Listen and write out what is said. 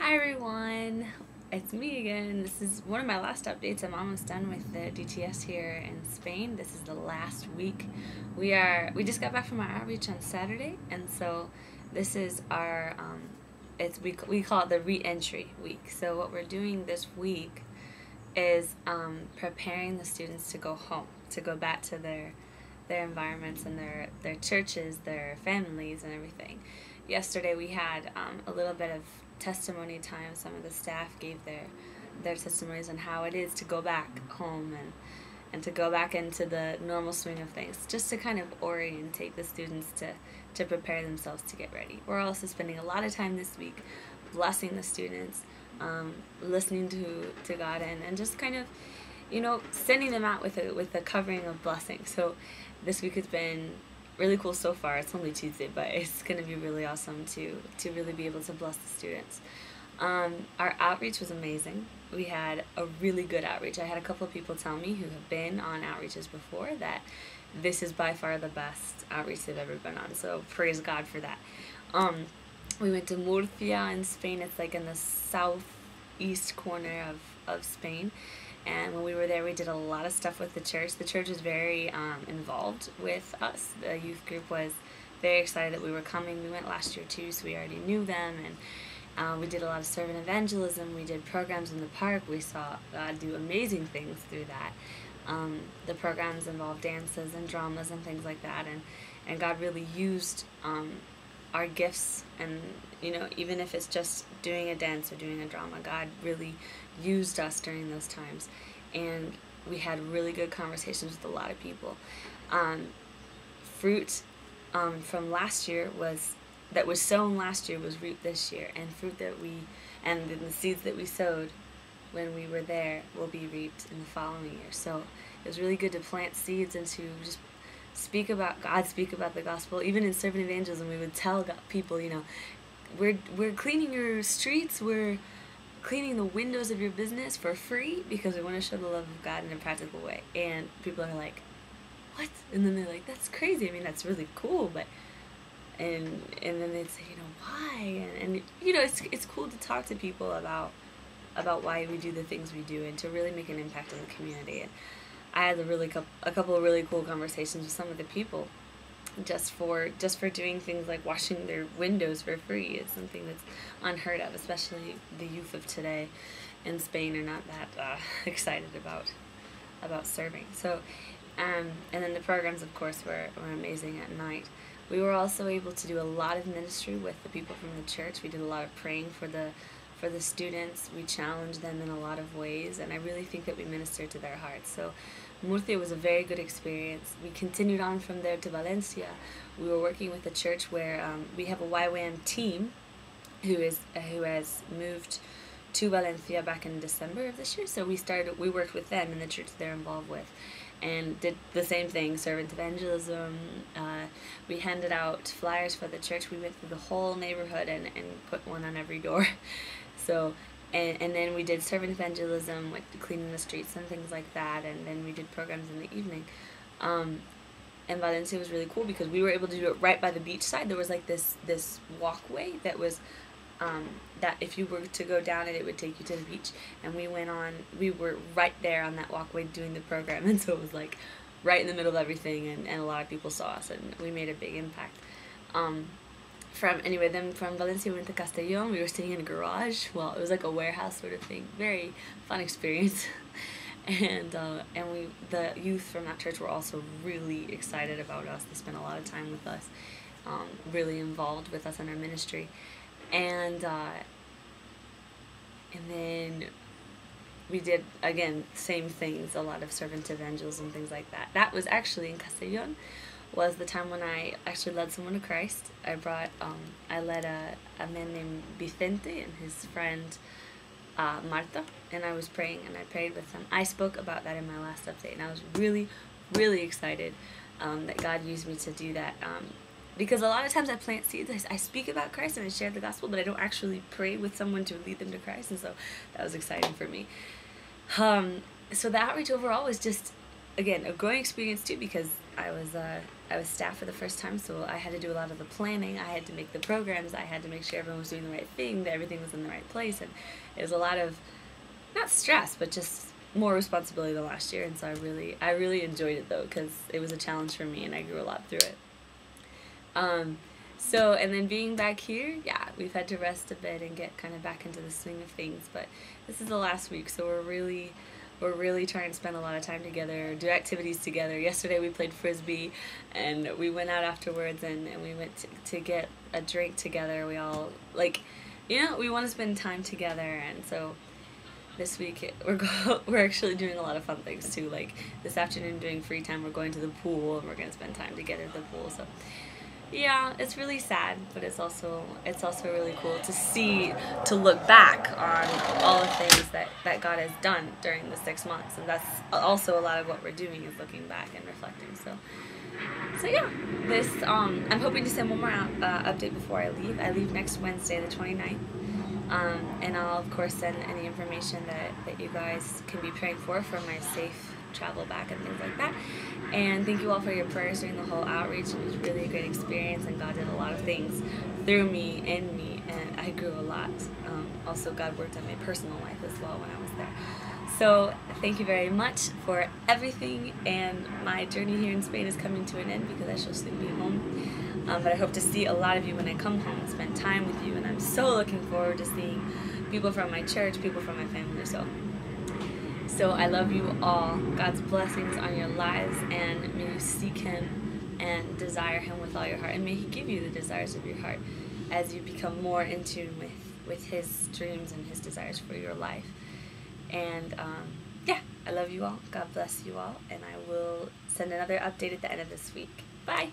Hi everyone, it's me again. This is one of my last updates. I'm almost done with the DTS here in Spain. This is the last week. We just got back from our outreach on Saturday, and so this is our we call it the re-entry week. So what we're doing this week is preparing the students to go home, to go back to their environments and their churches, their families, and everything. Yesterday we had a little bit of testimony time. Some of the staff gave their testimonies on how it is to go back home and to go back into the normal swing of things, just to kind of orientate the students to prepare themselves to get ready. We're also spending a lot of time this week blessing the students, listening to God, and just kind of, sending them out with a covering of blessing. So this week has been really cool so far. It's only Tuesday, but it's going to be really awesome to really be able to bless the students. Our outreach was amazing. We had a really good outreach. I had a couple of people tell me who have been on outreaches before that this is by far the best outreach they've ever been on, so praise God for that. We went to Murcia in Spain. It's like in the southeast corner of Spain. And when we were there, we did a lot of stuff with the church. The church was very involved with us. The youth group was very excited that we were coming. We went last year too, so we already knew them. And we did a lot of servant evangelism. We did programs in the park. We saw God do amazing things through that. The programs involved dances and dramas and things like that. And God really used our gifts, and even if it's just doing a dance or doing a drama, God really used us during those times, and we had really good conversations with a lot of people. Fruit from last year that was sown last year was reaped this year, and and the seeds that we sowed when we were there will be reaped in the following year. So it was really good to plant seeds and to just speak about God, speak about the gospel. Even in servant evangelism, we would tell people, we're cleaning your streets, we're cleaning the windows of your business for free because we want to show the love of God in a practical way. And people are like, what? And then they're like, that's crazy. I mean, that's really cool, but and then they'd say, why? And it's cool to talk to people about why we do the things we do and to really make an impact on the community. And I had a couple of really cool conversations with some of the people just for doing things like washing their windows for free. It's something that's unheard of, especially the youth of today in Spain are not that excited about serving. So, and then the programs, of course, were amazing at night. We were also able to do a lot of ministry with the people from the church. We did a lot of praying for the students. We challenged them in a lot of ways, and I really think that we ministered to their hearts. So Murcia was a very good experience. We continued on from there to Valencia. We were working with a church where we have a YWAM team who has moved to Valencia back in December of this year. So we worked with them in the church they're involved with, and did the same thing, servant evangelism. We handed out flyers for the church. We went through the whole neighborhood and put one on every door. So, and then we did servant evangelism, like cleaning the streets and things like that, and then we did programs in the evening. And Valencia was really cool because we were able to do it right by the beach side. There was like this walkway that was that if you were to go down it would take you to the beach, and we were right there on that walkway doing the program, and so it was like right in the middle of everything, and a lot of people saw us, and we made a big impact. From Valencia we went to Castellón. We were staying in a garage. Well, it was like a warehouse sort of thing. Very fun experience. And the youth from that church were also really excited about us. They spent a lot of time with us, really involved with us in our ministry. And then we did, again, same things, a lot of servant evangelism, things like that. That was actually in Castellón, was the time when I actually led someone to Christ. I led a man named Vicente and his friend Marta, and I was praying, and I prayed with them. I spoke about that in my last update, and I was really, really excited that God used me to do that. Because a lot of times I plant seeds, I speak about Christ and I share the gospel, but I don't actually pray with someone to lead them to Christ, and so that was exciting for me. So the outreach overall was just, again, a growing experience too, because I was I was staff for the first time, so I had to do a lot of the planning. I had to make the programs. I had to make sure everyone was doing the right thing, that everything was in the right place, and it was a lot of, not stress, but just more responsibility than last year. And so I really enjoyed it though, because it was a challenge for me, and I grew a lot through it. So, and then being back here, yeah, we've had to rest a bit and get kind of back into the swing of things. But this is the last week, so we're really trying to spend a lot of time together, do activities together. Yesterday we played Frisbee, and we went out afterwards, and we went to get a drink together. We all, like, you know, we want to spend time together, and so this week we're actually doing a lot of fun things too. Like this afternoon during free time, we're going to the pool, and we're going to spend time together at the pool. So yeah, it's really sad, but it's also really cool to see, to look back on all the things that God has done during the 6 months, and that's also a lot of what we're doing, is looking back and reflecting. So yeah, this I'm hoping to send one more update before I leave. I leave next Wednesday, the 29th, and I'll of course send any information that you guys can be praying for my safe travel back and things like that. And thank you all for your prayers during the whole outreach. It was really a great experience, and God did a lot of things through me, in me, and I grew a lot. Also, God worked on my personal life as well when I was there. So thank you very much for everything, and my journey here in Spain is coming to an end because I shall soon be home. But I hope to see a lot of you when I come home and spend time with you, and I'm so looking forward to seeing people from my church, people from my family. So I love you all. God's blessings on your lives, and may you seek Him and desire Him with all your heart. And may He give you the desires of your heart as you become more in tune with His dreams and His desires for your life. And yeah, I love you all. God bless you all. And I will send another update at the end of this week. Bye.